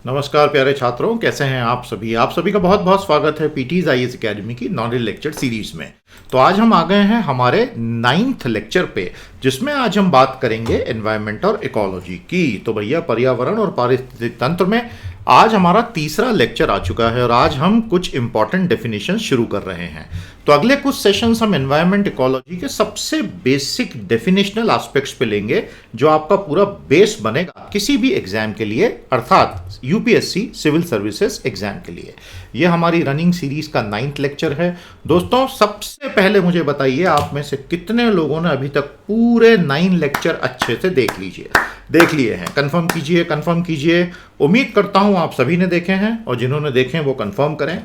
नमस्कार प्यारे छात्रों, कैसे हैं आप सभी। आप सभी का बहुत बहुत स्वागत है पीटीज आईएएस एकेडमी की नॉलेज लेक्चर सीरीज में। तो आज हम आ गए हैं हमारे 9th लेक्चर पे, जिसमें आज हम बात करेंगे एनवायरनमेंट और इकोलॉजी की। तो भैया, पर्यावरण और पारिस्थितिक तंत्र में आज हमारा तीसरा लेक्चर आ चुका है और आज हम कुछ इंपॉर्टेंट डेफिनेशन शुरू कर रहे हैं। तो अगले कुछ सेशंस हम एनवायरनमेंट इकोलॉजी के सबसे बेसिक डेफिनेशनल एस्पेक्ट्स पे लेंगे, जो आपका पूरा बेस बनेगा किसी भी एग्जाम के लिए, अर्थात यूपीएससी सिविल सर्विसेज एग्जाम के लिए। ये हमारी रनिंग सीरीज का 9th लेक्चर है। दोस्तों, सबसे पहले मुझे बताइए, आप में से कितने लोगों ने अभी तक पूरे 9 लेक्चर अच्छे से देख लिए हैं? कंफर्म कीजिए, कंफर्म कीजिए। उम्मीद करता हूं आप सभी ने देखे हैं, और जिन्होंने देखे हैं वो कंफर्म करें।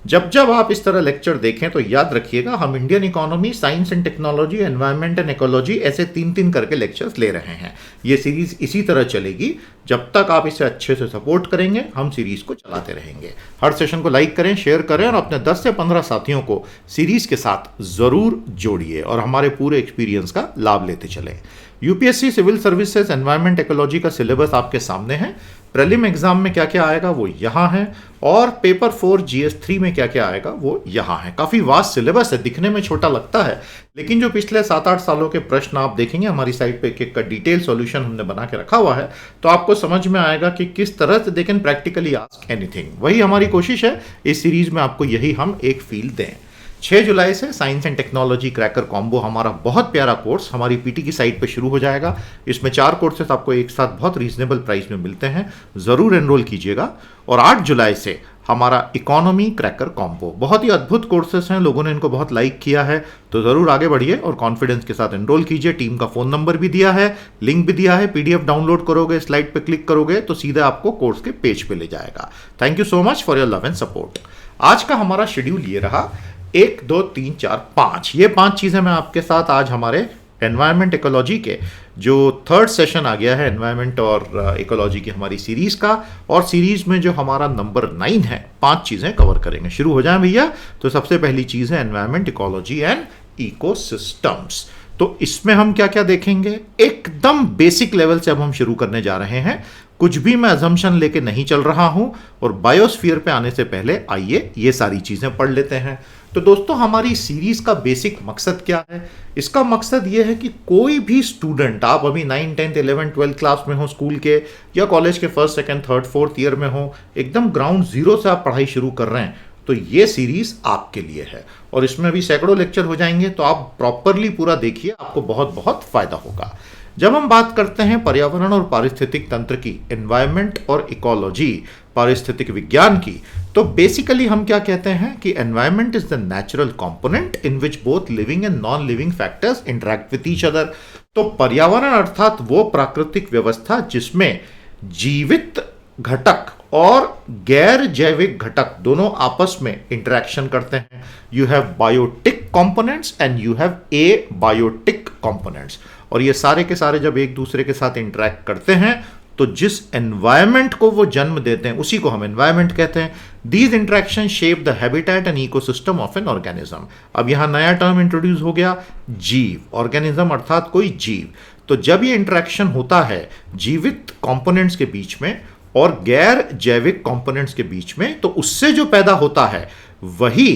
जब जब आप इस तरह लेक्चर देखें तो याद रखिएगा, हम Indian economy, science and technology, environment and ecology, ऐसे 3-3 करके लेक्चर्स ले रहे हैं। ये सीरीज इसी तरह चलेगी। जब तक आप इसे अच्छे से सपोर्ट करेंगे, हम सीरीज को चलाते रहेंगे। हर सेशन को लाइक करें, शेयर करें और अपने 10 से 15 साथियों को सीरीज के साथ जरूर जोड़िए और हमारे पूरे एक्सपीरियंस का लाभ लेते चलें। UPSC civil services environment ecology का सिलेबस आपके सामने है। प्रीलिम एग्जाम में क्या क्या आएगा वो यहाँ है, और पेपर 4 GS3 में क्या क्या आएगा वो यहाँ है। काफी वास्ट सिलेबस है, दिखने में छोटा लगता है, लेकिन जो पिछले 7-8 सालों के प्रश्न आप देखेंगे, हमारी साइट पे एक का डिटेल सॉल्यूशन हमने बना के रखा हुआ है, तो आपको समझ में आएगा कि किस तरह से they can practically ask anything. वही हमारी कोशिश है इस सीरीज में, आपको यही हम एक फील दें। 6 जुलाई से science and technology cracker combo, हमारा बहुत प्यारा कोर्स हमारी पीटी की साइट पे शुरू हो जाएगा। इसमें 4 कोर्सेस आपको एक साथ बहुत रीजनेबल प्राइस में मिलते हैं, ज़रूर एनरोल कीजिएगा। और 8 जुलाई से हमारा इकोनॉमी क्रैकर कॉम्बो, बहुत ही अद्भुत कोर्सेस हैं, लोगों ने इनको बहुत लाइक किया है, तो ज़रूर आगे बढ़िए और कॉन्फिडेंस के साथ एनरोल कीजिए। टीम का फ़ोन नंबर भी दिया है, लिंक भी दिया है। पीडीएफ डाउनलोड करोगे, स्लाइड पे क्लिक करोगे तो सीधे आपको कोर्स के पेज पे ले जाएगा। Thank you so much for your love and support. आज का हमारा शेड्यूल ये रहा, 1 2 3 4 5, ये 5 चीज़ें मैं आपके साथ आज हमारे एनवायरनमेंट इकोलॉजी के जो 3rd सेशन आ गया है एनवायरनमेंट और इकोलॉजी की हमारी सीरीज का, और सीरीज में जो हमारा नंबर 9 है, 5 चीज़ें कवर करेंगे। शुरू हो जाएं भैया। तो सबसे पहली चीज़ है एनवायरनमेंट, इकोलॉजी एंड इकोसिस्टम्स। तो इसमें हम क्या क्या देखेंगे, एकदम बेसिक लेवल से अब हम शुरू करने जा रहे हैं। कुछ भी मैं अजम्पशन लेके नहीं चल रहा हूं, और बायोस्फीयर पे आने से पहले आइए ये सारी चीजें पढ़ लेते हैं। तो दोस्तों, हमारी सीरीज का बेसिक मकसद क्या है? इसका मकसद ये है कि कोई भी स्टूडेंट, आप अभी 9, 10, 11, 12 क्लास में हो स्कूल के, या कॉलेज के 1st, 2nd, 3rd, 4th year में हो, एकदम ग्राउंड जीरो से आप पढ़ाई शुरू कर रहे हैं, तो ये सीरीज आपके लिए है। और इसमें भी सैकड़ों लेक्चर हो जाएंगे, तो आप प्रॉपरली पूरा देखिए, आपको बहुत बहुत फायदा होगा। जब हम बात करते हैं पर्यावरण और पारिस्थितिक तंत्र की, एनवायरनमेंट और इकोलॉजी, पारिस्थितिक विज्ञान की, तो बेसिकली हम क्या कहते हैं कि environment is the natural component in which both living and non living factors interact with each other. तो पर्यावरण अर्थात वो प्राकृतिक व्यवस्था जिसमें जीवित घटक और गैर जैविक घटक दोनों आपस में इंटरेक्शन करते हैं। You have biotic components and you have abiotic components, और ये सारे के सारे जब एक दूसरे के साथ इंटरेक्ट करते हैं तो जिस एनवायरनमेंट को वो जन्म देते हैं उसी को हम एनवायरनमेंट कहते हैं। These interaction shape the habitat and ecosystem of an organism. अब यहां नया टर्म इंट्रोड्यूस हो गया, जीव। ऑर्गेनिज्म अर्थात कोई जीव। तो जब ये इंटरेक्शन होता है जीवित कंपोनेंट्स के बीच में और गैर जैविक कंपोनेंट्स के बीच में, तो उससे जो पैदा होता है वही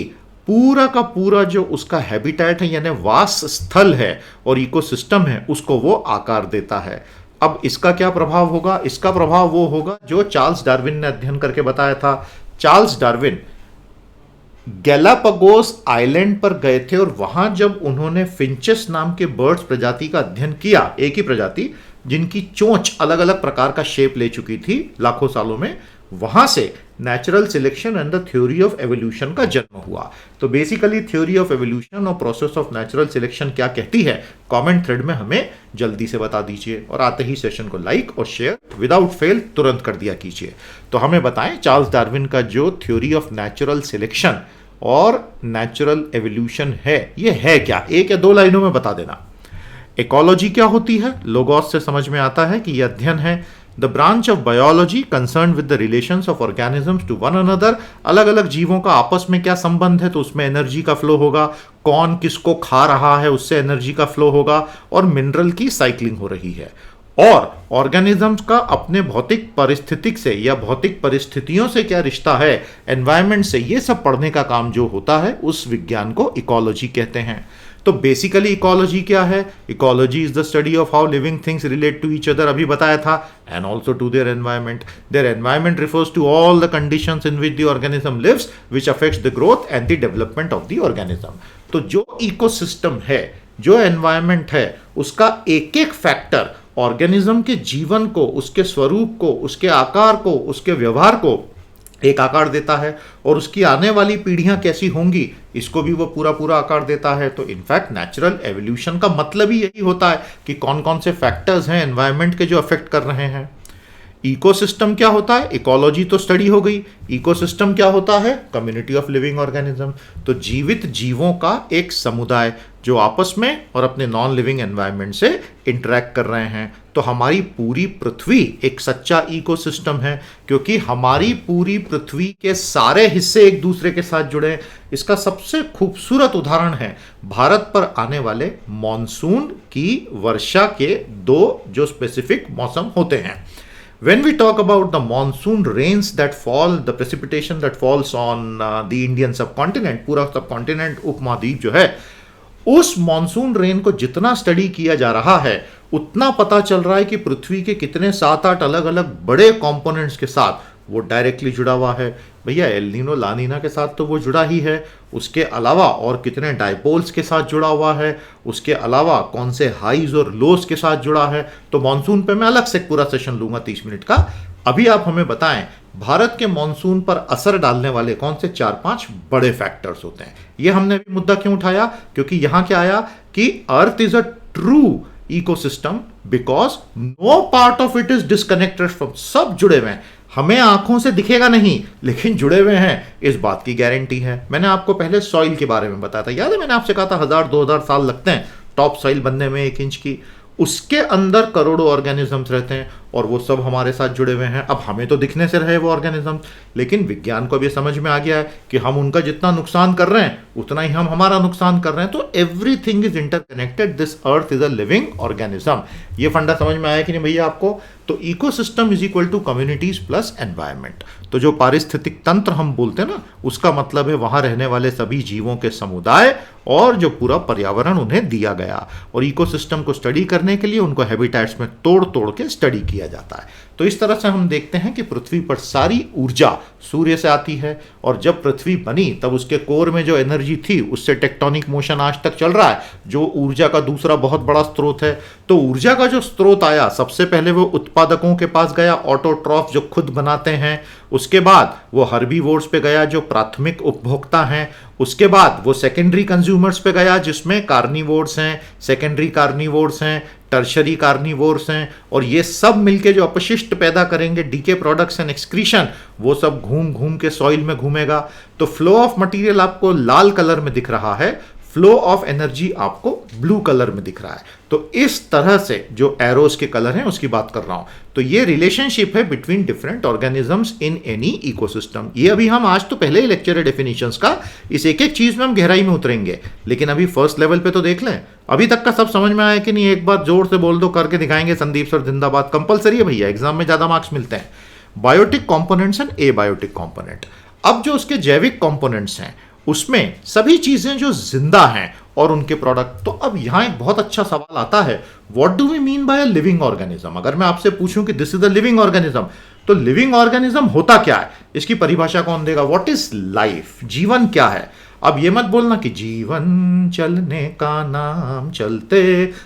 पूरा का पूरा जो उसका हैबिटेट है, यानी वास स्थल है और इकोसिस्टम है, उसको वो आकार देता है। अब इसका क्या प्रभाव होगा? इसका प्रभाव वो होगा जो चार्ल्स डार्विन ने अध्ययन करके बताया था। चार्ल्स डार्विन गैलापागोस आइलैंड पर गए थे, और वहां जब उन्होंने फिंचेस नाम के बर्ड्स प्रजाति का अध्ययन किया, एक ही प्रजाति जिनकी चोंच अलग अलग प्रकार का शेप ले चुकी थी लाखों सालों में, वहां से natural selection and the theory of evolution का जन्म हुआ। तो बेसिकली थ्योरी ऑफ एवोल्यूशन और प्रोसेस ऑफ नेचुरल सिलेक्शन क्या कहती है, कमेंट थ्रेड में हमें जल्दी से बता दीजिए, और आते ही सेशन को लाइक और शेयर विदाउट फेल तुरंत कर दिया कीजिए। तो हमें बताएं, चार्ल्स डार्विन का जो थ्योरी ऑफ नेचुरल सिलेक्शन और नेचुरल एवोल्यूशन है, ये है क्या? 1 या 2 लाइनों में बता देना। इकोलॉजी क्या होती है? लोगोस से समझ में आता है कि यह अध्ययन है the branch of biology concern with the relations of organisms to one another. अलग अलग जीवों का आपस में क्या संबंध है, तो उसमें एनर्जी का फ्लो होगा, कौन किसको खा रहा है उससे एनर्जी का फ्लो होगा, और मिनरल की साइक्लिंग हो रही है। और ऑर्गेनिजम्स का अपने भौतिक परिस्थितिक से या भौतिक परिस्थितियों से क्या रिश्ता है, एनवायरनमेंट से, ये सब पढ़ने का काम जो होता है उस विज्ञान को इकोलॉजी कहते हैं। तो बेसिकली इकोलॉजी क्या है? Ecology is the study of how living things relate to each other, अभी बताया था, and also to their environment. Their environment refers to all the conditions in which the organism lives which affects the growth and the development of the organism. तो जो ecosystem है, जो environment है, उसका एक एक फैक्टर ऑर्गेनिज्म के जीवन को, उसके स्वरूप को, उसके आकार को, उसके व्यवहार को एक आकार देता है, और उसकी आने वाली पीढ़ियां कैसी होंगी इसको भी वो पूरा पूरा आकार देता है। तो इनफैक्ट नेचुरल एवोल्यूशन का मतलब ही यही होता है कि कौन कौन से फैक्टर्स हैं एनवायरनमेंट के जो अफेक्ट कर रहे हैं। इकोसिस्टम क्या होता है? इकोलॉजी तो स्टडी हो गई। इकोसिस्टम क्या होता है? Community of living organism. तो जीवित जीवों का एक समुदाय जो आपस में और अपने नॉन लिविंग एनवायरनमेंट से इंटरैक्ट कर रहे हैं। तो हमारी पूरी पृथ्वी एक सच्चा इकोसिस्टम है, क्योंकि हमारी पूरी पृथ्वी के सारे हिस्से एक दूसरे के साथ जुड़े हैं। इसका सबसे खूबसूरत उदाहरण है भारत पर आने वाले मॉनसून की वर्षा के दो जो स्पेसिफिक मौसम होते हैं। When we talk about the monsoon rains that fall, the precipitation that falls on the Indian subcontinent, पूरा सबकॉन्टिनेंट उपमहाद्वीप जो है, उस मॉनसून रेन को जितना स्टडी किया जा रहा है उतना पता चल रहा है कि पृथ्वी के कितने 7-8 अलग अलग बड़े कंपोनेंट्स के साथ वो डायरेक्टली जुड़ा हुआ है। भैया एल नीनो ला नीना के साथ तो वो जुड़ा ही है, उसके अलावा और कितने डायपोल्स के साथ जुड़ा हुआ है, उसके अलावा कौन से हाईज और लोस के साथ जुड़ा है। तो मॉनसून पे मैं अलग से पूरा सेशन लूंगा 30 मिनट का। अभी आप हमें बताएं भारत के मॉनसून पर असर डालने वाले कौन से 4-5 बड़े फैक्टर्स होते हैं। ये हमने अभी मुद्दा क्यों उठाया? क्योंकि यहां क्या आया कि earth is a true ecosystem because no part of it is disconnected from, सब जुड़े हुए हैं। हमें आंखों से दिखेगा नहीं लेकिन जुड़े हुए हैं, इस बात की गारंटी है। मैंने आपको पहले सॉइल के बारे में बताया था, याद है? मैंने आपसे कहा था 1000-2000 साल लगते हैं टॉप सॉइल बनने में 1 इंच की। उसके अंदर करोड़ों ऑर्गेनिजम्स रहते हैं और वो सब हमारे साथ जुड़े हुए हैं। अब हमें तो दिखने से रहे वो ऑर्गेनिज्म, लेकिन विज्ञान को भी समझ में आ गया है कि हम उनका जितना नुकसान कर रहे हैं उतना ही हम हमारा नुकसान कर रहे हैं। तो everything is interconnected, this earth is a living organism. ये फंडा समझ में आया कि नहीं भैया आपको? तो ecosystem is equal to communities plus environment. तो जो पारिस्थितिक तंत्र हम बोलते हैं ना, उसका मतलब है वहां रहने वाले सभी जीवों के समुदाय और जो पूरा पर्यावरण उन्हें दिया गया। और इकोसिस्टम को स्टडी करने के लिए उनको हैबिटेट्स में तोड़ तोड़ के स्टडी किया जाता है। तो इस तरह से हम देखते हैं कि पृथ्वी पर सारी ऊर्जा सूर्य से आती है, और जब पृथ्वी बनी तब उसके कोर में जो एनर्जी थी उससे टेक्टोनिक मोशन आज तक चल रहा है, जो ऊर्जा का दूसरा बहुत बड़ा स्रोत है। तो ऊर्जा का जो स्रोत आया सबसे पहले वो उत्पादकों के पास गया, ऑटोट्रॉफ जो खुद बनाते हैं। उसके बाद वो हर्बीवोर्स पे गया जो प्राथमिक उपभोक्ता हैं। उसके बाद वो सेकेंडरी कंज्यूमर्स पे गया जिसमें कार्निवोर्स हैं, सेकेंडरी कार्निवोर्स हैं, टर्शरी कार्निवोर्स हैं, और ये सब मिलके जो अपशिष्ट पैदा करेंगे, डीके प्रोडक्ट्स एंड एक्सक्रीशन, वो सब घूम घूम के सॉइल में घूमेगा। तो फ्लो ऑफ मटेरियल आपको लाल कलर में दिख रहा है, फ्लो ऑफ एनर्जी आपको ब्लू कलर में दिख रहा है। तो इस तरह से जो एरोस के कलर हैं उसकी बात कर रहा हूं। तो ये रिलेशनशिप है between different organisms in any ecosystem. ये अभी हम आज तो पहले ही लेक्चर है डेफिनेशंस का, इस एक एक चीज में हम गहराई में उतरेंगे, लेकिन अभी फर्स्ट लेवल पे तो देख लें। अभी तक का सब समझ में आया कि नहीं? एक बार जोर से बोल दो, करके दिखाएंगे। संदीप सर जिंदाबाद, कंपलसरी है भैया, एग्जाम में ज्यादा मार्क्स मिलते हैं। Biotic components and abiotic component. अब जो उसके जैविक कॉम्पोनेंट्स हैं उसमें सभी चीजें जो जिंदा हैं और उनके प्रोडक्ट। तो अब यहां एक बहुत अच्छा सवाल आता है, what do we mean by a living organism? अगर मैं आपसे पूछूं कि this is a living organism, तो लिविंग ऑर्गेनिज्म होता क्या है? इसकी परिभाषा कौन देगा? What is life? जीवन क्या है? अब ये मत बोलना कि जीवन चलने का नाम, चलते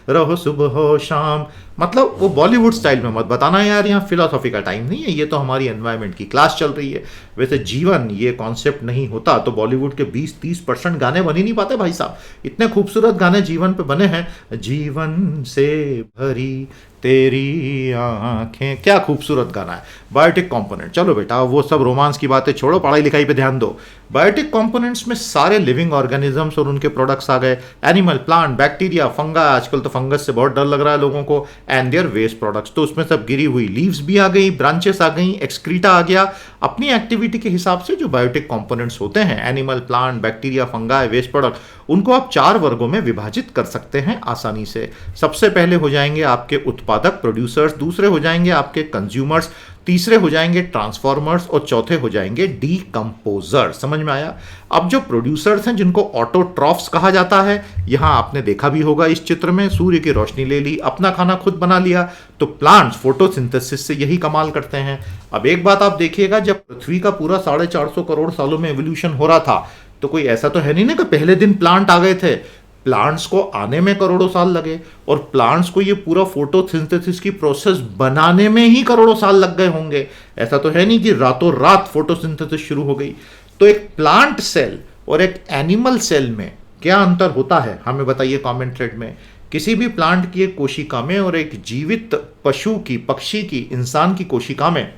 रहो सुबह हो शाम, मतलब वो बॉलीवुड स्टाइल में मत बताना यार, यहाँ फिलोसॉफी का टाइम नहीं है, ये तो हमारी एनवायरनमेंट की क्लास चल रही है। वैसे जीवन ये कॉन्सेप्ट नहीं होता तो बॉलीवुड के 20-30% गाने बन ही नहीं पाते भाई साहब। इतने खूबसूरत गाने जीवन पे बने हैं, जीवन से भरी तेरी आंखें, क्या खूबसूरत गाना है। बायोटिक कंपोनेंट, चलो बेटा वो सब रोमांस की बातें छोड़ो, पढ़ाई लिखाई पे ध्यान दो। बायोटिक कंपोनेंट्स में सारे लिविंग ऑर्गेनिजम्स और उनके प्रोडक्ट्स आ गए, एनिमल, प्लांट, बैक्टीरिया, फंगा। आजकल तो फंगस से बहुत डर लग रहा है लोगों को। And their waste products. तो उसमें सब गिरी हुई लीव्स भी आ गई, ब्रांचेस आ गई, एक्सक्रीटा आ गया। अपनी एक्टिविटी के हिसाब से जो बायोटिक कंपोनेंट्स होते हैं, animal, plant, bacteria, fungi, waste product, उनको आप 4 वर्गों में विभाजित कर सकते हैं आसानी से। सबसे पहले हो जाएंगे आपके उत्पादक, प्रोड्यूसर्स, दूसरे हो जाएंगे आपके कंज्यूमर्स, तीसरे हो जाएंगे ट्रांसफॉर्मर्स और चौथे हो जाएंगे डीकंपोजर। समझ में आया? अब जो प्रोड्यूसर्स हैं जिनको ऑटोट्रॉफ्स कहा जाता है, यहां आपने देखा भी होगा इस चित्र में, सूर्य की रोशनी ले ली, अपना खाना खुद बना लिया। तो प्लांट्स फोटोसिंथेसिस से यही कमाल करते हैं। अब एक बात आप देखिएगा, जब पृथ्वी का पूरा 450 करोड़ सालों में एवोल्यूशन हो रहा था, तो कोई ऐसा तो है नहीं ना कि पहले दिन प्लांट आ गए थे। प्लांट्स को आने में करोड़ों साल लगे और प्लांट्स को ये पूरा फोटोसिंथेसिस की प्रोसेस बनाने में ही करोड़ों साल लग गए होंगे। ऐसा तो है नहीं कि रातों रात फोटोसिंथेसिस शुरू हो गई। तो एक प्लांट सेल और एक एनिमल सेल में क्या अंतर होता है, हमें बताइए कमेंट थ्रेड में। किसी भी प्लांट की एक कोशिका में और एक जीवित पशु की, पक्षी की, इंसान की कोशिका में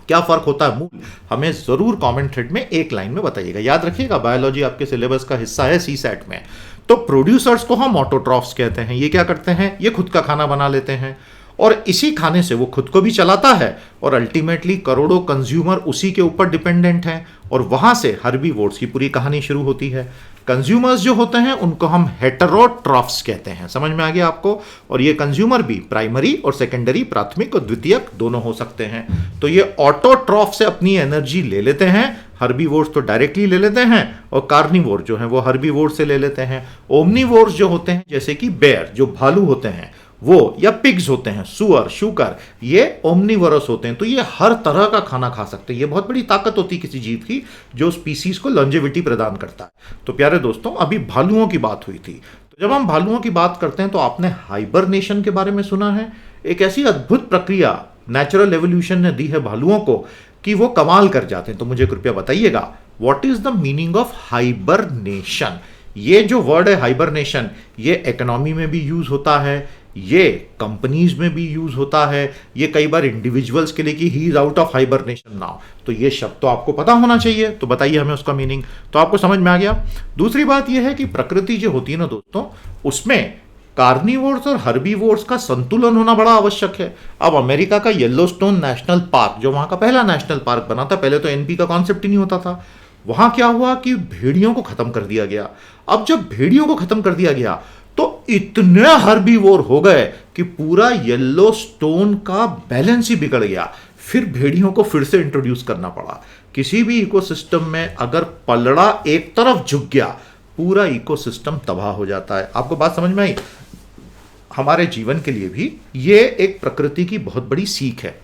क्या फर्क होता है मूल, हमें जरूर कमेंट थ्रेड में एक लाइन में बताइएगा। याद रखिएगा, बायोलॉजी आपके सिलेबस का हिस्सा है सीसैट में। तो प्रोड्यूसर्स को हम ऑटोट्रॉफ्स कहते हैं। ये क्या करते हैं? ये खुद का खाना बना लेते हैं और इसी खाने से वो खुद को भी चलाता है और अल्टीमेटली करोड़ों कंज्यूमर उसी के ऊपर डिपेंडेंट हैं। और वहां से हर्बीवोर्स की पूरी कहानी शुरू होती है। कंज्यूमर्स जो होते हैं उनको हम हेटेरोट्रॉफ्स कहते हैं। समझ में आ गया आपको? और ये कंज्यूमर भी प्राइमरी और सेकेंडरी, प्राथमिक और द्वितीयक दोनों हो सकते हैं। तो ये ऑटोट्रॉफ से अपनी एनर्जी ले लेते हैं। हर्बीवोर्स तो डायरेक्टली ले लेते हैं और कार्निवोर जो है वो हर्बीवोर्स से ले लेते हैं। ओमनीवोर्स जो होते हैं, जैसे कि बेयर, जो भालू होते हैं वो, या पिग्स होते हैं, सुअर, शूकर, ये ओमनीवरस होते हैं। तो ये हर तरह का खाना खा सकते हैं। ये बहुत बड़ी ताकत होती है किसी जीव की, जो स्पीसीज को लॉन्जेविटी प्रदान करता है। तो प्यारे दोस्तों, अभी भालुओं की बात हुई थी। तो जब हम भालुओं की बात करते हैं तो आपने हाइबरनेशन के बारे में सुना है। एक ऐसी अद्भुत प्रक्रिया नेचुरल एवोल्यूशन ने दी है भालुओं को कि वो कमाल कर जाते हैं। तो मुझे कृपया बताइएगा, what is the meaning of hibernation? ये जो वर्ड है हाइबरनेशन, ये इकोनॉमी में भी यूज होता है, ये कंपनीज में भी यूज होता है, ये कई बार इंडिविजुअल्स के लिए कि he is out of hibernation now. तो ये शब्द तो आपको पता होना चाहिए। तो बताइए हमें उसका मीनिंग। तो आपको समझ में आ गया। दूसरी बात यह है कि प्रकृति जो होती है ना दोस्तों, उसमें कार्निवोर्स और हर्बीवोर्स का संतुलन होना बड़ा आवश्यक है। अब अमेरिका का येलोस्टोन नेशनल पार्क, जो वहां का पहला नेशनल पार्क बना था, पहले तो एनपी का कॉन्सेप्ट ही नहीं होता था। वहां क्या हुआ कि भेड़ियों को खत्म कर दिया गया। अब जब भेड़ियों को खत्म कर दिया गया तो इतने हर्बीवोर हो गए कि पूरा येलोस्टोन का बैलेंस ही बिगड़ गया। फिर भेड़ियों को फिर से इंट्रोड्यूस करना पड़ा। किसी भी इकोसिस्टम में अगर पलड़ा एक तरफ झुक गया, पूरा इकोसिस्टम तबाह हो जाता है। आपको बात समझ में आई? हमारे जीवन के लिए भी ये एक प्रकृति की बहुत बड़ी सीख है।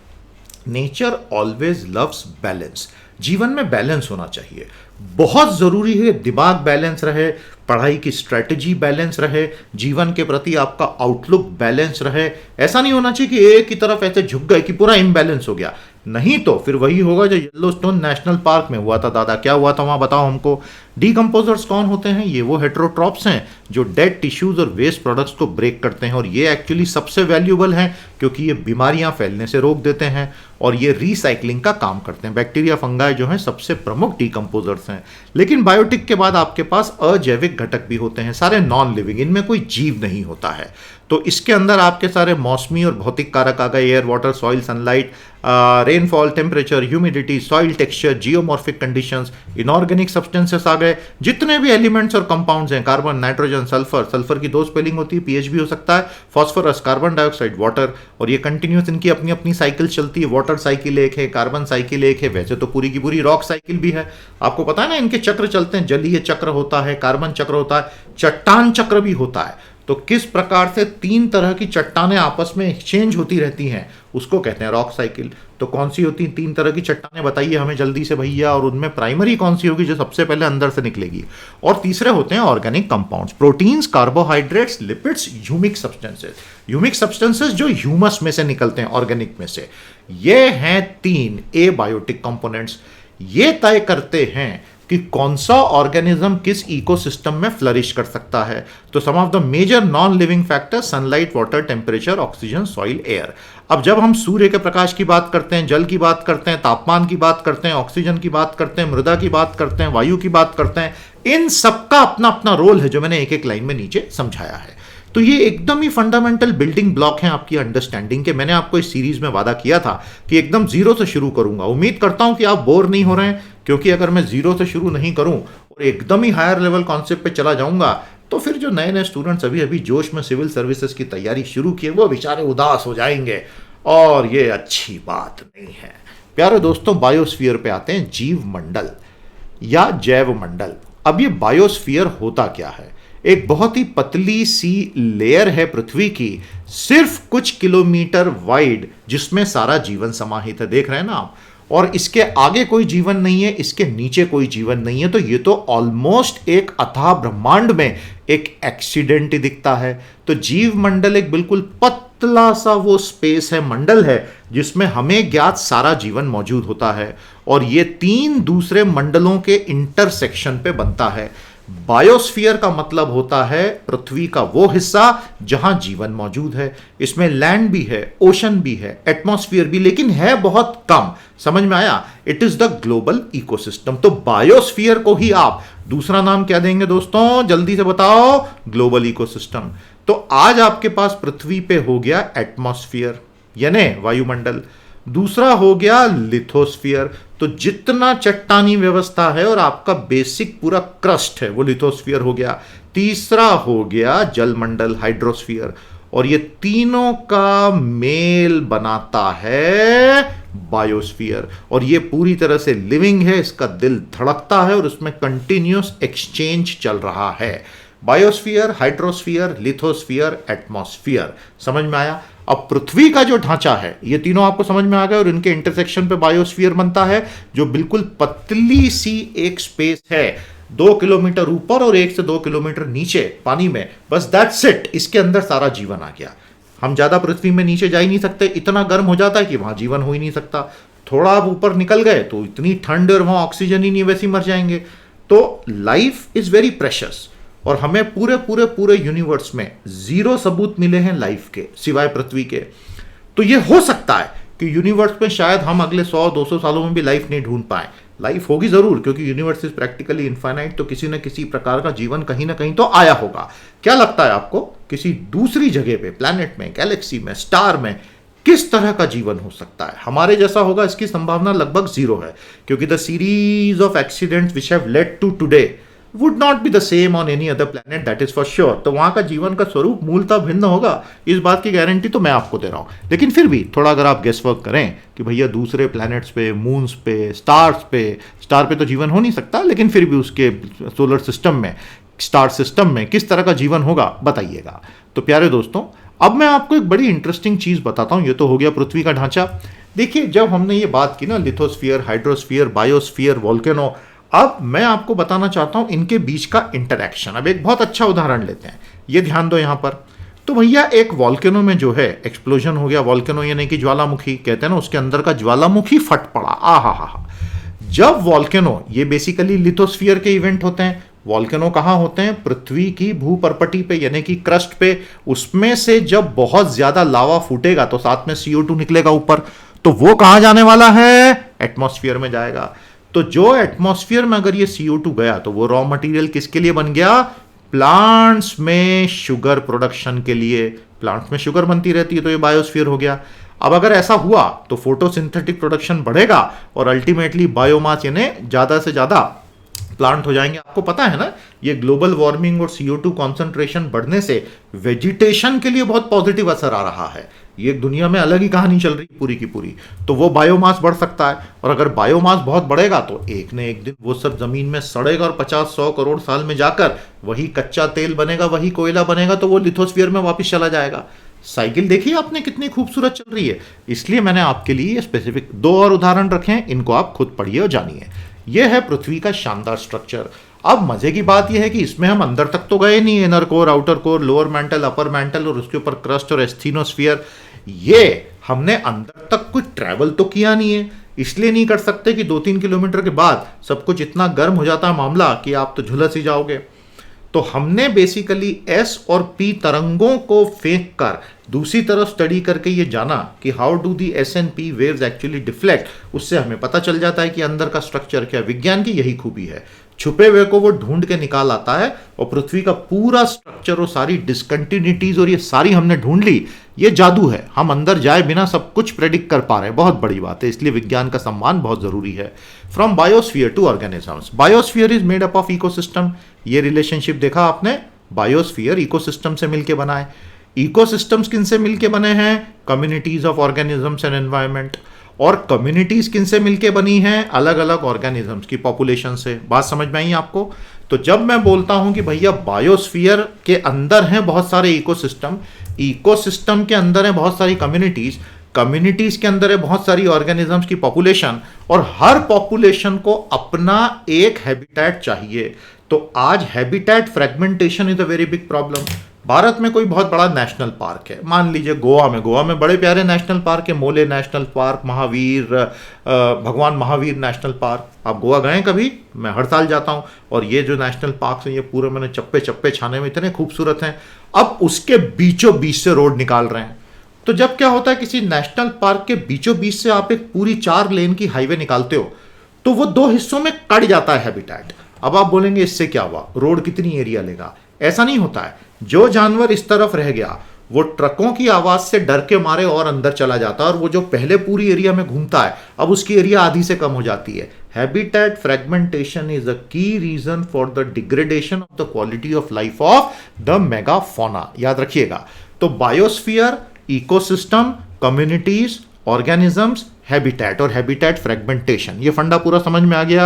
Nature always loves balance. जीवन में बैलेंस होना चाहिए, बहुत जरूरी है। दिमाग बैलेंस रहे, पढ़ाई की स्ट्रेटजी बैलेंस रहे, जीवन के प्रति आपका आउटलुक बैलेंस रहे। ऐसा नहीं होना चाहिए कि एक ही तरफ ऐसे झुक गए कि पूरा इम्बैलेंस हो गया। नहीं तो फिर वही होगा जो येलोस्टोन नेशनल पार्क में हुआ था। दादा, क्या हुआ था वहां, बताओ हमको। डीकंपोजर्स कौन होते हैं? ये वो हेटेरोट्रॉप्स हैं जो डेड टिश्यूज और वेस्ट प्रोडक्ट्स को ब्रेक करते हैं। और ये एक्चुअली सबसे वैल्यूएबल हैं क्योंकि ये बीमारियां फैलने से रोक देते हैं और ये रिसाइकलिंग का काम करते हैं। बैक्टीरिया, फंगाई जो हैं सबसे प्रमुख डीकंपोजर्स हैं। लेकिन बायोटिक के बाद आपके पास अजैविक घटक भी होते हैं, सारे नॉन लिविंग, इनमें कोई जीव नहीं होता है। तो इसके अंदर आपके सारे मौसमी और भौतिक कारक आ गए, air, water, soil, sunlight, rainfall, temperature, humidity, soil texture, geomorphic conditions, inorganic substances आ गए। जितने भी एलिमेंट्स और कंपाउंड्स हैं, कार्बन, नाइट्रोजन, सल्फर, सल्फर की 2 स्पेलिंग होती है, पीएच भी हो सकता है, फास्फोरस, कार्बन डाइऑक्साइड, वाटर, और ये कंटिन्यूस इनकी अपनी अपनी साइकिल चलती है। वाटर साइकिल एक है, कार्बन साइकिल एक है, वैसे तो पूरी की पूरी रॉक साइकिल भी है। आपको पता है ना, इनके चक्र चलते हैं, जलीय चक्र होता है, कार्बन चक्र होता है, चट्टान चक्र भी होता है। तो किस प्रकार से 3 तरह की चट्टानें आपस में एक्सचेंज होती रहती हैं, उसको कहते हैं रॉक साइकिल। तो कौन सी होती हैं 3 तरह की चट्टानें, बताइए हमें जल्दी से भैया। और उनमें प्राइमरी कौन सी होगी जो सबसे पहले अंदर से निकलेगी? और तीसरे होते हैं organic compounds, proteins, carbohydrates, lipids, humic substances. Humic substances जो ह्यूमस में से निकलते हैं, ऑर्गेनिक में से। ये हैं 3 एबायोटिक कंपोनेंट्स। ये तय करते हैं कि कौन सा ऑर्गेनिज्म किस इकोसिस्टम में फ्लरिश कर सकता है। तो some of the major non living factor, sunlight, water, temperature, oxygen, soil, air. अब जब हम सूर्य के प्रकाश की बात करते हैं, जल की बात करते हैं, तापमान की बात करते हैं, ऑक्सीजन की बात करते हैं, मृदा की बात करते हैं, वायु की बात करते हैं, इन सबका अपना अपना रोल है जो मैंने एक एक लाइन में नीचे समझाया है। तो ये एकदम ही फंडामेंटल बिल्डिंग ब्लॉक हैं आपकी अंडरस्टैंडिंग के। मैंने आपको इस सीरीज में वादा किया था कि एकदम जीरो से शुरू करूंगा। उम्मीद करता हूं कि आप बोर नहीं हो रहे हैं, क्योंकि अगर मैं जीरो से शुरू नहीं करूं और एकदम ही हायर लेवल कॉन्सेप्ट पे चला जाऊंगा तो फिर जो नए नए स्टूडेंट्स अभी अभी जोश में सिविल सर्विसेज की तैयारी शुरू किए वो बेचारे उदास हो जाएंगे, और ये अच्छी बात नहीं है। प्यारे दोस्तों, बायोस्फीयर पे आते हैं, जीव मंडल या जैव मंडल। अब ये बायोस्फीयर होता क्या है? एक बहुत ही पतली सी लेयर है पृथ्वी की, सिर्फ कुछ किलोमीटर वाइड, जिसमें सारा जीवन समाहित है। देख रहे हैं ना आप? और इसके आगे कोई जीवन नहीं है, इसके नीचे कोई जीवन नहीं है। तो ये तो ऑलमोस्ट एक अथाह ब्रह्मांड में एक एक्सीडेंट ही दिखता है। तो जीव मंडल एक बिल्कुल पतला सा वो स्पेस है, मंडल है, जिसमें हमें ज्ञात सारा जीवन मौजूद होता है, और ये 3 दूसरे मंडलों के इंटरसेक्शन पे बनता है। बायोस्फीयर का मतलब होता है पृथ्वी का वो हिस्सा जहां जीवन मौजूद है। इसमें लैंड भी है, ओशन भी है, एटमॉस्फेयर भी, लेकिन है बहुत कम। समझ में आया? It is the global ecosystem. तो बायोस्फीयर को ही आप दूसरा नाम क्या देंगे दोस्तों? जल्दी से बताओ। Global ecosystem. तो आज आपके पास पृथ्वी पे हो गया एटमॉस्फेयर यानी वायुमंडल, दूसरा हो गया लिथोस्फीयर। तो जितना चट्टानी व्यवस्था है और आपका बेसिक पूरा क्रस्ट है वो लिथोस्फीयर हो गया। तीसरा हो गया जलमंडल, हाइड्रोस्फीयर, और ये तीनों का मेल बनाता है बायोस्फीयर। और ये पूरी तरह से लिविंग है, इसका दिल धड़कता है और उसमें कंटिन्यूस एक्सचेंज चल रहा है। Biosphere, hydrosphere, lithosphere, atmosphere. समझ में आया? अब पृथ्वी का जो ढांचा है, ये तीनों आपको समझ में आ गए, और इनके इंटरसेक्शन पे बायोस्फीयर बनता है, जो बिल्कुल पतली सी एक स्पेस है, 2 किलोमीटर ऊपर और 1 से 2 किलोमीटर नीचे पानी में। बस दैट्स इट। इसके अंदर सारा जीवन आ गया। हम ज्यादा पृथ्वी में नीचे जा ही नहीं सकते, इतना गर्म हो जाता है कि वहां जीवन हो ही नहीं सकता। थोड़ा आप ऊपर निकल गए तो इतनी ठंड और वहां ऑक्सीजन ही नहीं, वैसे मर जाएंगे। तो लाइफ इज वेरी प्रेशियस, और हमें पूरे पूरे पूरे यूनिवर्स में 0 सबूत मिले हैं लाइफ के, सिवाय पृथ्वी के। तो ये हो सकता है कि यूनिवर्स में शायद हम अगले 100-200 सालों में भी लाइफ नहीं ढूंढ पाए। लाइफ होगी जरूर, क्योंकि यूनिवर्स इज प्रैक्टिकली इनफाइनाइट, तो किसी न किसी प्रकार का जीवन कहीं ना कहीं तो आया होगा। क्या लगता है आपको, किसी दूसरी जगह पे, प्लैनेट में, गैलेक्सी में, स्टार में किस तरह का जीवन हो सकता है? हमारे जैसा होगा इसकी संभावना लगभग 0 है, क्योंकि the series of accidents which have led to today would not be the same on any other planet, that is for sure। तो वहां का जीवन का स्वरूप मूलतः भिन्न होगा, इस बात की गारंटी तो मैं आपको दे रहा हूं। लेकिन फिर भी थोड़ा अगर आप गेस वर्क करें कि भैया दूसरे प्लैनेट्स पे, मून्स पे, स्टार पे तो जीवन हो नहीं सकता, लेकिन फिर भी उसके सोलर सिस्टम में, स्टार सिस्टम में किस तरह का जीवन होगा, बताइएगा। तो प्यारे दोस्तों, अब मैं आपको एक बड़ी इंटरेस्टिंग चीज बताता हूं। ये तो हो गया पृथ्वी का ढांचा। देखिए, जब हमने ये बात की ना, लिथोस्फीयर, हाइड्रोस्फीयर, बायोस्फीयर, वोल्केनो, अब मैं आपको बताना चाहता हूं इनके बीच का इंटरैक्शन। अब एक बहुत अच्छा उदाहरण लेते हैं, ये ध्यान दो यहां पर। तो भैया एक वॉल्केनो में जो है एक्सप्लोजन हो गया, वॉल्केनो यानी कि ज्वालामुखी कहते हैं ना, उसके अंदर का ज्वालामुखी फट पड़ा। आहा। जब वॉल्केनो, ये बेसिकली लिथोस्फीयर के इवेंट होते हैं। वॉल्केनो कहां होते हैं? पृथ्वी की भूपर्पटी पे यानी कि क्रस्ट पे। उसमें से जब बहुत ज्यादा लावा फूटेगा तो साथ में CO2 निकलेगा ऊपर, तो वो कहां जाने वाला है? एटमॉस्फेयर में जाएगा। तो जो एटमॉस्फेयर में अगर ये CO2 गया तो वो रॉ मटेरियल किसके लिए बन गया? प्लांट्स में शुगर प्रोडक्शन के लिए। प्लांट्स में शुगर बनती रहती है, तो ये बायोस्फीयर हो गया। अब अगर ऐसा हुआ तो फोटोसिंथेटिक प्रोडक्शन बढ़ेगा और अल्टीमेटली बायोमास यानी ज्यादा से ज्यादा प्लांट हो जाएंगे। आपको पता है ना, ये ग्लोबल वार्मिंग और CO2 कॉन्सेंट्रेशन बढ़ने से वेजिटेशन के लिए बहुत पॉजिटिव असर आ रहा है। ये दुनिया में अलग ही कहानी चल रही पूरी की पूरी। तो वो बायोमास बढ़ सकता है, और अगर बायोमास बहुत बढ़ेगा तो एक न एक दिन वो सब जमीन में सड़ेगा और 50-100 करोड़ साल में जाकर वही कच्चा तेल बनेगा, वही कोयला बनेगा, तो वो लिथोस्फीयर में वापस चला जाएगा। साइकिल देखिए आपने कितनी खूबसूरत चल रही है। इसलिए मैंने आपके लिए स्पेसिफिक 2 और उदाहरण रखे हैं, इनको आप खुद पढ़िए और जानिए। यह है पृथ्वी का शानदार स्ट्रक्चर। अब मजे की बात यह है कि इसमें हम अंदर तक तो गए नहीं, inner core, outer core, lower mantle, upper mantle, और उसके ऊपर क्रस्ट और एस्थीनोस्फीयर। ये हमने अंदर तक कुछ ट्रैवल तो किया नहीं है, इसलिए नहीं कर सकते कि 2-3 किलोमीटर के बाद सब कुछ इतना गर्म हो जाता है मामला कि आप तो झुलस ही जाओगे। तो हमने बेसिकली S और P तरंगों को फेंक कर दूसरी तरफ स्टडी करके ये जाना कि how do the S and P waves actually deflect. उससे हमें पता चल जाता है कि अंदर का स्ट्रक्चर क्या। विज्ञान की यही खूबी है, छुपे हुए को वो ढूंढ के निकाल आता है और पृथ्वी का पूरा स्ट्रक्चर और सारी डिसकंटिन्यूटीज और ये सारी हमने ढूंढ ली। ये जादू है, हम अंदर जाए बिना सब कुछ प्रेडिक्ट कर पा रहे हैं, बहुत बड़ी बात है, इसलिए विज्ञान का सम्मान बहुत जरूरी है। From biosphere to organisms, biosphere is made up of ecosystem. ये रिलेशनशिप देखा आपने, बायोस्फीयर इकोसिस्टम से मिलकर बना है। इकोसिस्टम्स किन से मिलके बने हैं? Communities of organisms and environment. और कम्युनिटीज किन से मिलके बनी हैं? अलग अलग ऑर्गेनिजम्स की पॉपुलेशन से। बात समझ में आई आपको? तो जब मैं बोलता हूं कि भैया बायोस्फीयर के अंदर हैं बहुत सारे इकोसिस्टम, इकोसिस्टम के अंदर है बहुत सारी कम्युनिटीज, कम्युनिटीज के अंदर है बहुत सारी ऑर्गेनिजम्स की पॉपुलेशन, और हर पॉपुलेशन को अपना एक हैबिटेट चाहिए। तो आज habitat fragmentation is a very big problem. Bharat में कोई बहुत बड़ा नेशनल पार्क है, मान लीजिए गोवा में बड़े प्यारे नेशनल पार्क है, मोले नेशनल पार्क, महावीर, भगवान महावीर नेशनल पार्क। आप गोवा गए कभी? मैं हर साल जाता हूं, और ये जो नेशनल पार्क हैं ये पूरे मैंने चप्पे चप्पे छाने में इतने खूबसूरत हैं। अब उसके बीचों बीच से रोड निकाल रहे हैं। तो जब क्या होता है, किसी नेशनल पार्क के बीचों बीच से आप एक पूरी 4 लेन की हाईवे निकालते हो तो वो 2 हिस्सों में कट जाता है हैबिटेट। अब आप बोलेंगे इससे क्या हुआ, रोड कितनी एरिया लेगा? ऐसा नहीं होता है। जो जानवर इस तरफ रह गया वो ट्रकों की आवाज से डर के मारे और अंदर चला जाता है, और वो जो पहले पूरी एरिया में घूमता है अब उसकी एरिया आधी से कम हो जाती है। Habitat fragmentation is a key reason for the degradation of the quality of life of the megafauna. याद रखिएगा। तो biosphere, ecosystem, communities, organisms, habitat और हैबिटेट फ्रेगमेंटेशन, ये फंडा पूरा समझ में आ गया।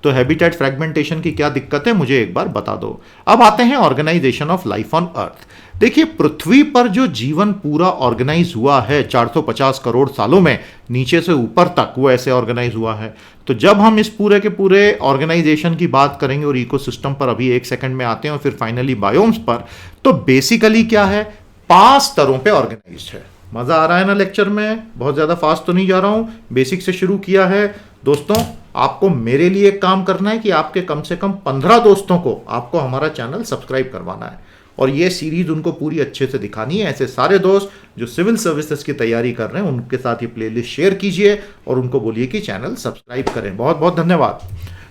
तो हैबिटेट फ्रेगमेंटेशन की क्या दिक्कत है मुझे एक बार बता दो। अब आते हैं organisation of life on earth. देखिए, पृथ्वी पर जो जीवन पूरा ऑर्गेनाइज हुआ है 450 करोड़ सालों में, नीचे से ऊपर तक वो ऐसे ऑर्गेनाइज हुआ है। तो जब हम इस पूरे के पूरे ऑर्गेनाइजेशन की बात करेंगे और इकोसिस्टम पर अभी एक सेकंड में आते हैं और फिर फाइनली बायोम्स पर, तो बेसिकली क्या है, 5 स्तरों पे ऑर्गेनाइज है। मजा आ रहा है ना लेक्चर में? बहुत ज्यादा फास्ट तो नहीं जा रहा हूं, बेसिक से शुरू किया है। दोस्तों, आपको मेरे लिए एक काम करना है कि आपके कम से कम 15 दोस्तों को आपको हमारा चैनल सब्सक्राइब करवाना है, और ये सीरीज उनको पूरी अच्छे से दिखानी है। ऐसे सारे दोस्त जो सिविल सर्विसेज की तैयारी कर रहे हैं उनके साथ ये प्लेलिस्ट शेयर कीजिए और उनको बोलिए कि चैनल सब्सक्राइब करें। बहुत बहुत धन्यवाद।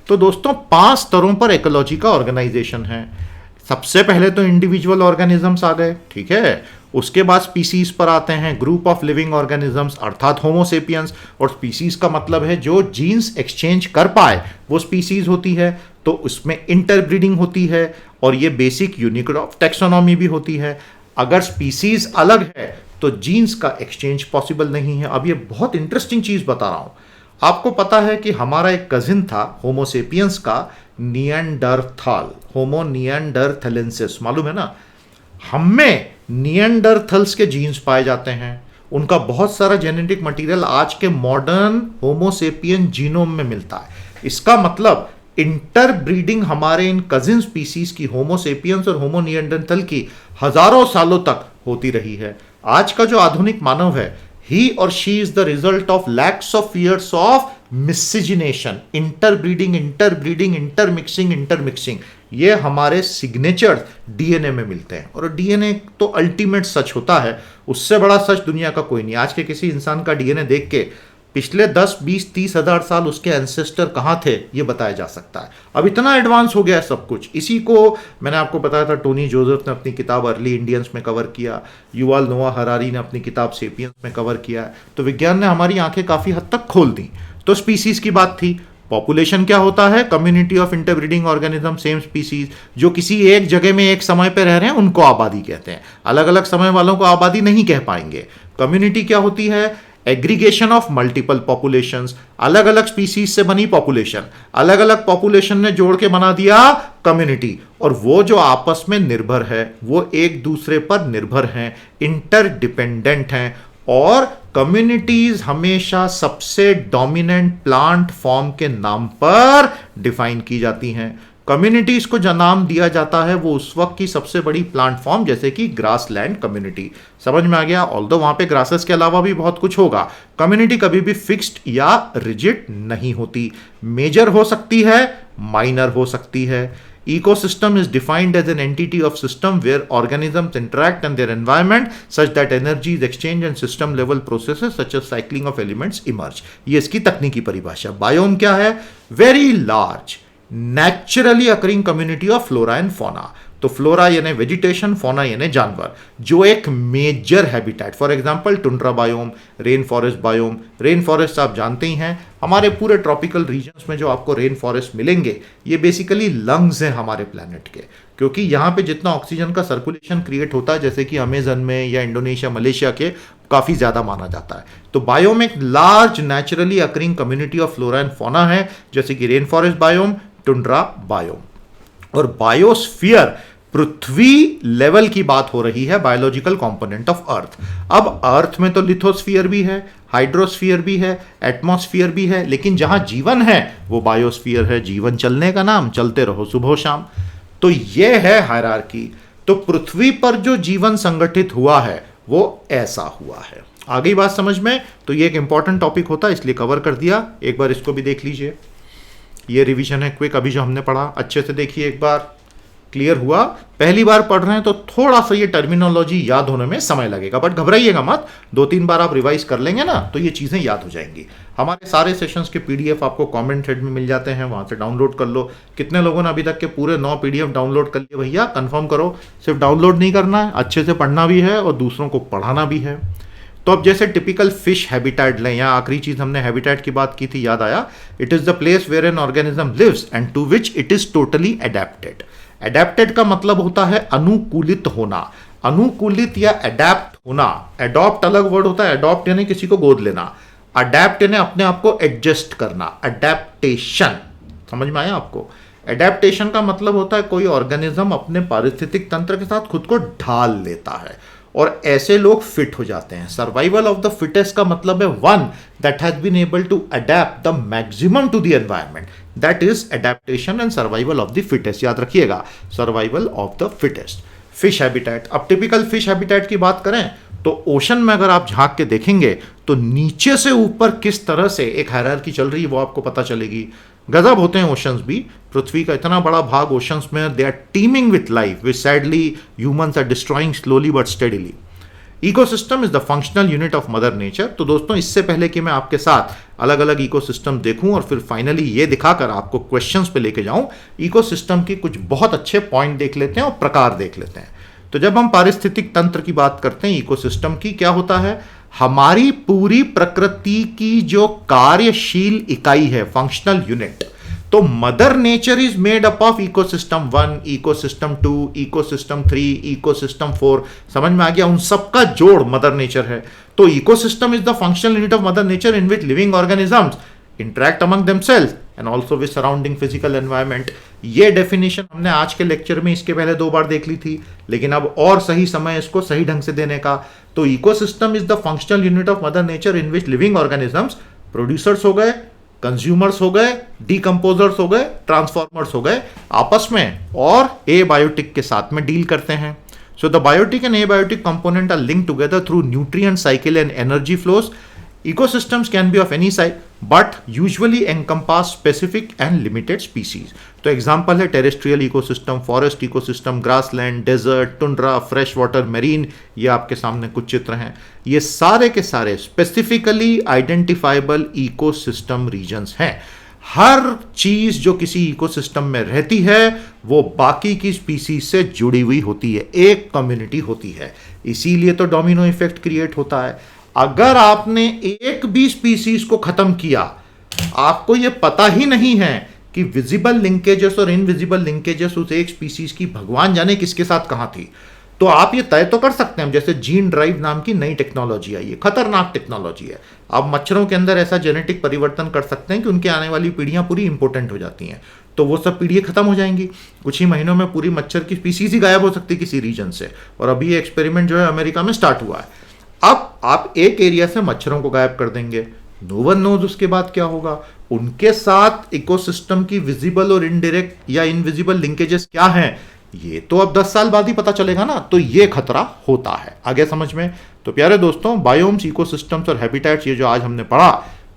तो दोस्तों, 5 स्तरों पर इकोलॉजी का ऑर्गेनाइजेशन है। सबसे पहले तो इंडिविजुअल ऑर्गेनिजम्स आ गए, ठीक है। उसके बाद स्पीसीज पर आते हैं, ग्रुप ऑफ लिविंग ऑर्गेनिजम्स अर्थात होमोसेपियंस, और स्पीसीज का मतलब है जो जीन्स एक्सचेंज कर पाए वो स्पीसीज होती है। तो उसमें इंटरब्रीडिंग होती है, और ये बेसिक यूनिट ऑफ टेक्सोनॉमी भी होती है। अगर स्पीसीज अलग है तो जीन्स का एक्सचेंज पॉसिबल नहीं है। अब ये बहुत इंटरेस्टिंग चीज बता रहा हूं। आपको पता है कि हमारा एक कजिन था होमोसेपियंस का, निएंडरथाल, होमो निएंडरथलेंसिस, मालूम है ना? हमें निएंडरथल्स के जीन्स पाए जाते हैं। उनका बहुत सारा जेनेटिक मटेरियल आज के मॉडर्न होमोसेपियन जीनोम में मिलता है। इसका मतलब इंटरब्रीडिंग हमारे इन कजिन स्पीसीज की, होमोसेपियंस और होमो निएंडरथल की, हजारों सालों तक होती रही है। आज का जो आधुनिक मानव है, he or she is the result of lakhs of years of miscegenation, interbreeding, intermixing। ये हमारे सिग्नेचर डीएनए में मिलते हैं, और डीएनए तो अल्टीमेट सच होता है। उससे बड़ा सच दुनिया का कोई नहीं। आज के किसी इंसान का डीएनए देख के पिछले 10, 20, 30 हजार साल उसके एंसेस्टर कहाँ थे ये बताया जा सकता है। अब इतना एडवांस हो गया है सब कुछ। इसी को मैंने आपको बताया था, टोनी जोसेफ ने अपनी किताब अर्ली इंडियंस में कवर किया, युवाल नोआ हरारी ने अपनी किताब सेपियंस में कवर किया है। तो विज्ञान ने हमारी आंखें काफी हद तक खोल दी। तो स्पीसीज की बात थी। पॉपुलेशन क्या होता है? Community of interbreeding organism, same species, जो किसी एक जगह में एक समय पर रह रहे हैं उनको आबादी कहते हैं। अलग अलग समय वालों को आबादी नहीं कह पाएंगे। कम्युनिटी क्या होती है? एग्रीगेशन ऑफ मल्टीपल पॉपुलेशंस, अलग अलग स्पीसीज से बनी पॉपुलेशन, अलग अलग पॉपुलेशन ने जोड़ के बना दिया कम्युनिटी। और वो जो आपस में निर्भर है, वो एक दूसरे पर निर्भर हैं, इंटरडिपेंडेंट हैं। और कम्युनिटीज हमेशा सबसे डोमिनेंट प्लांट फॉर्म के नाम पर डिफाइन की जाती हैं। कम्युनिटीज को जो नाम दिया जाता है वो उस वक्त की सबसे बड़ी प्लांट फॉर्म, जैसे कि ग्रासलैंड कम्युनिटी। समझ में आ गया? ऑल्दो वहां पे ग्रासेस के अलावा भी बहुत कुछ होगा। कम्युनिटी कभी भी फिक्स्ड या रिजिड नहीं होती, मेजर हो सकती है, माइनर हो सकती है। Ecosystem is defined as an entity of system where organisms interact and their environment such that energy is exchanged and system level processes such as cycling of elements emerge। ये इसकी तकनीकी परिभाषा। बायोम क्या है? Very large naturally occurring community of flora and fauna. तो flora यानी vegetation, fauna यानी जानवर, जो एक major habitat, for example tundra biome, rain forest biome. Rain forest आप जानते ही हैं, हमारे पूरे ट्रॉपिकल रीजन्स में जो आपको रेन फॉरेस्ट मिलेंगे ये बेसिकली लंग्स हैं हमारे प्लैनेट के, क्योंकि यहाँ पे जितना ऑक्सीजन का सर्कुलेशन क्रिएट होता है जैसे कि अमेजन में या इंडोनेशिया, मलेशिया के काफ़ी ज़्यादा माना जाता है। तो बायोम एक large naturally occurring community of flora and fauna है, जैसे कि rain forest biome, tundra biome. और बायोस्फीयर पृथ्वी लेवल की बात हो रही है, बायोलॉजिकल कंपोनेंट ऑफ अर्थ। अब अर्थ में तो लिथोस्फीयर भी है, हाइड्रोस्फीयर भी है, एटमॉस्फीयर भी है, लेकिन जहां जीवन है वो बायोस्फीयर है। जीवन चलने का नाम, चलते रहो सुबह शाम। तो ये है हायरार्की। तो पृथ्वी पर जो जीवन संगठित हुआ है वो ऐसा हुआ है। आ गई बात समझ में? तो ये एक इंपॉर्टेंट टॉपिक होता है, इसलिए कवर कर दिया। एक बार इसको भी देख लीजिए, ये रिवीजन है क्विक, अभी जो हमने पढ़ा अच्छे से देखिए एक बार। क्लियर हुआ? पहली बार पढ़ रहे हैं तो थोड़ा सा ये टर्मिनोलॉजी याद होने में समय लगेगा, बट घबराइएगा मत, 2-3 बार आप रिवाइज कर लेंगे ना तो ये चीज़ें याद हो जाएंगी। हमारे सारे सेशंस के पीडीएफ आपको कमेंट थ्रेड में मिल जाते हैं, वहां से डाउनलोड कर लो। कितने लोगों ने अभी तक के पूरे 9 पीडीएफ डाउनलोड कर लिए भैया? कंफर्म करो। सिर्फ डाउनलोड नहीं करना है, अच्छे से पढ़ना भी है और दूसरों को पढ़ाना भी है। तो अब जैसे टिपिकल फिश हैबिटेट लें, यहाँ आखिरी चीज हमने हैबिटेट की बात की थी, याद आया? It is the place where an organism lives and to which it is totally adapted. Adapted का मतलब होता है अनुकूलित होना, अनुकूलित या एडेप्ट होना। एडॉप्ट अलग वर्ड होता है, एडॉप्ट यानी किसी को गोद लेना, अडेप्ट यानी अपने आप को एडजस्ट करना, अडेप्टेशन। समझ में आया आपको? एडेप्टेशन का मतलब होता है कोई ऑर्गेनिज्म अपने पारिस्थितिक तंत्र के साथ खुद को ढाल लेता है और ऐसे लोग फिट हो जाते हैं। सर्वाइवल ऑफ द फिटेस्ट का मतलब है one that has been able to adapt the maximum to the environment, that is adaptation and survival of the fittest. याद रखिएगा, survival of the fittest. Fish habitat, अब typical fish habitat की बात करें तो ओशन में अगर आप झांक के देखेंगे तो नीचे से ऊपर किस तरह से एक हायरार्की चल रही है वो आपको पता चलेगी। गजब होते हैं ओशंस भी, पृथ्वी का इतना बड़ा भाग ओशंस में, they are teeming with life which sadly humans are destroying slowly but steadily. Ecosystem is the functional unit of mother nature. तो दोस्तों, इससे पहले कि मैं आपके साथ अलग अलग इकोसिस्टम देखूं और फिर फाइनली ये दिखाकर आपको क्वेश्चंस पे लेके जाऊं, इकोसिस्टम की कुछ बहुत अच्छे पॉइंट देख लेते हैं और प्रकार देख लेते हैं। तो जब हम पारिस्थितिक तंत्र की बात करते हैं, इकोसिस्टम की, क्या होता है? हमारी पूरी प्रकृति की जो कार्यशील इकाई है, फंक्शनल यूनिट। तो mother nature is made up of ecosystem 1, ecosystem 2, ecosystem 3, ecosystem 4। समझ में आ गया? उन सबका जोड़ मदर नेचर है। तो ecosystem is the functional unit of mother nature in which living organisms interact among themselves and also with surrounding physical environment. ये definition हमने आज के लेक्चर में इसके पहले 2 बार देख ली थी, लेकिन अब और सही समय इसको सही ढंग से देने का। तो ecosystem is the functional unit of mother nature in which living organisms, producers हो गए, कंज्यूमर्स हो गए, डीकंपोजर्स हो गए, ट्रांसफॉर्मर्स हो गए, आपस में और एबायोटिक के साथ में डील करते हैं। So the biotic and abiotic component are linked together through nutrient cycle and energy flows. Ecosystems can be of any size but usually encompass specific and limited species. तो एग्जाम्पल है terrestrial ecosystem, forest ecosystem, grassland, desert, tundra, fresh water, marine. ये आपके सामने कुछ चित्र हैं। ये सारे के सारे स्पेसिफिकली आइडेंटिफाइबल इकोसिस्टम रीजन्स हैं। हर चीज जो किसी इकोसिस्टम में रहती है वो बाकी की स्पीसीज से जुड़ी हुई होती है, एक कम्युनिटी होती है। इसीलिए तो डोमिनो इफेक्ट क्रिएट होता है। अगर आपने एक भी स्पीसीज को खत्म किया, आपको यह पता ही नहीं है कि विजिबल लिंकेजेस और इनविजिबल लिंकेजेस उस एक स्पीसीज की भगवान जाने किसके साथ कहां थी, तो आप ये तय तो कर सकते हैं। जैसे जीन ड्राइव नाम की नई टेक्नोलॉजी आई है, खतरनाक टेक्नोलॉजी है। आप मच्छरों के अंदर ऐसा जेनेटिक परिवर्तन कर सकते हैं कि उनकी आने वाली पीढ़ियां पूरी इंपोर्टेंट हो जाती हैं, तो वो सब पीढ़ियां खत्म हो जाएंगी। कुछ ही महीनों में पूरी मच्छर की स्पीसीज ही गायब हो सकती किसी रीजन से। और अभी ये एक्सपेरिमेंट जो है अमेरिका में स्टार्ट हुआ है। अब आप एक एरिया से मच्छरों को गायब कर देंगे, नो वन नोज उसके बाद क्या होगा। उनके साथ इकोसिस्टम की विजिबल और इनडायरेक्ट या इनविजिबल लिंकेजेस क्या हैं, ये तो अब 10 साल बाद ही पता चलेगा ना। तो ये खतरा होता है। आगे समझ में? तो प्यारे दोस्तों, बायोम्स, इकोसिस्टम्स और हैबिटेट्स, ये जो आज हमने पढ़ा,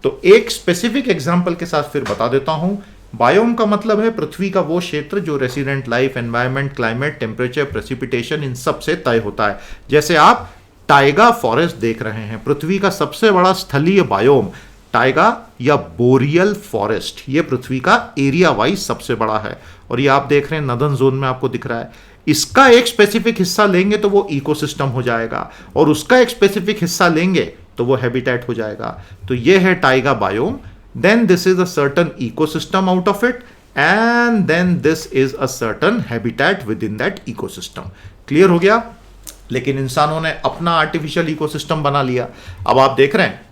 तो एक स्पेसिफिक एग्जाम्पल के साथ फिर बता देता हूं। बायोम का मतलब है पृथ्वी का वो क्षेत्र जो resident life, environment, climate, temperature, precipitation, इन सब से तय होता है। जैसे आप टाइगा फॉरेस्ट देख रहे हैं, पृथ्वी का सबसे बड़ा स्थलीय बायोम टाइगा या बोरियल फॉरेस्ट, ये पृथ्वी का एरिया वाइज सबसे बड़ा है। और ये आप देख रहे हैं नदर्न जोन में आपको दिख रहा है। इसका एक स्पेसिफिक हिस्सा लेंगे तो वो इकोसिस्टम हो जाएगा, और उसका एक स्पेसिफिक हिस्सा लेंगे तो वो हैबिटेट हो जाएगा। तो ये है taiga biome. Then this is a certain ecosystem out of it, and then this is a certain habitat within that ecosystem. Clear हो गया? लेकिन इंसानों ने अपना आर्टिफिशियल इकोसिस्टम बना लिया। अब आप देख रहे हैं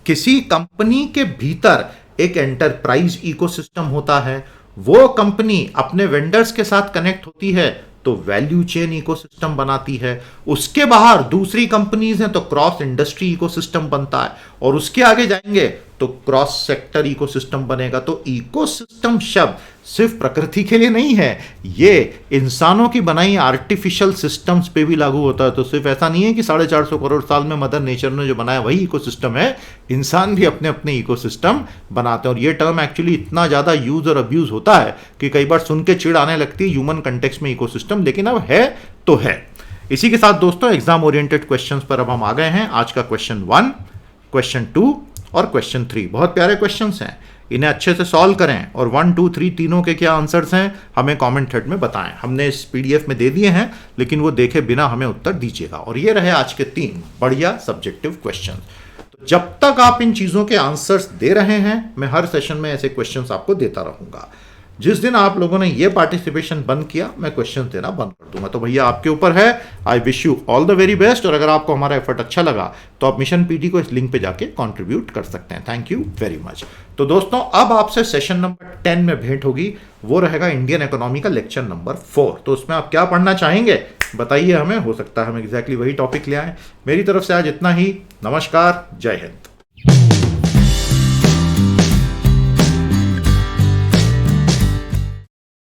किसी कंपनी के भीतर एक एंटरप्राइज इकोसिस्टम होता है, वो कंपनी अपने वेंडर्स के साथ कनेक्ट होती है तो वैल्यू चेन इकोसिस्टम बनाती है। उसके बाहर दूसरी कंपनीज हैं तो क्रॉस इंडस्ट्री इकोसिस्टम बनता है, और उसके आगे जाएंगे तो क्रॉस सेक्टर इकोसिस्टम बनेगा। तो इकोसिस्टम शब्द सिर्फ प्रकृति के लिए नहीं है, ये इंसानों की बनाई आर्टिफिशियल सिस्टम्स पे भी लागू होता है। तो सिर्फ ऐसा नहीं है कि 450 करोड़ साल में मदर नेचर ने जो बनाया वही इकोसिस्टम है, इंसान भी अपने अपने इकोसिस्टम बनाते हैं। और ये टर्म एक्चुअली इतना ज्यादा यूज और अब्यूज होता है कि कई बार सुन के चिढ़ आने लगती है ह्यूमन कंटेक्स्ट में इकोसिस्टम, लेकिन अब है तो है। इसी के साथ दोस्तों एग्जाम ओरिएंटेड क्वेश्चंस पर अब हम आ गए हैं। आज का क्वेश्चन 1, क्वेश्चन 2 और क्वेश्चन 3 बहुत प्यारे क्वेश्चंस हैं, इन्हें अच्छे से सॉल्व करें, और 1, 2, 3 तीनों के क्या आंसर्स हैं हमें कमेंट थ्रेड में बताएं। हमने इस पीडीएफ में दे दिए हैं, लेकिन वो देखे बिना हमें उत्तर दीजिएगा। और ये रहे आज के 3 बढ़िया सब्जेक्टिव क्वेश्चन। तो जब तक आप इन चीजों के आंसर्स दे रहे हैं, मैं हर सेशन में ऐसे क्वेश्चंस आपको देता रहूंगा। जिस दिन आप लोगों ने ये पार्टिसिपेशन बंद किया, मैं क्वेश्चन देना बंद कर दूंगा। तो भैया आपके ऊपर है। I wish you all the very best. और अगर आपको हमारा एफर्ट अच्छा लगा तो आप मिशन पीटी को इस लिंक पे जाके कंट्रीब्यूट कर सकते हैं। Thank you very much. तो दोस्तों अब आपसे सेशन नंबर 10 में भेंट होगी, वो रहेगा इंडियन इकोनॉमी का लेक्चर नंबर 4। तो उसमें आप क्या पढ़ना चाहेंगे बताइए हमें, हो सकता है हम एग्जैक्टली वही टॉपिक ले आए। मेरी तरफ से आज इतना ही। नमस्कार, जय हिंद।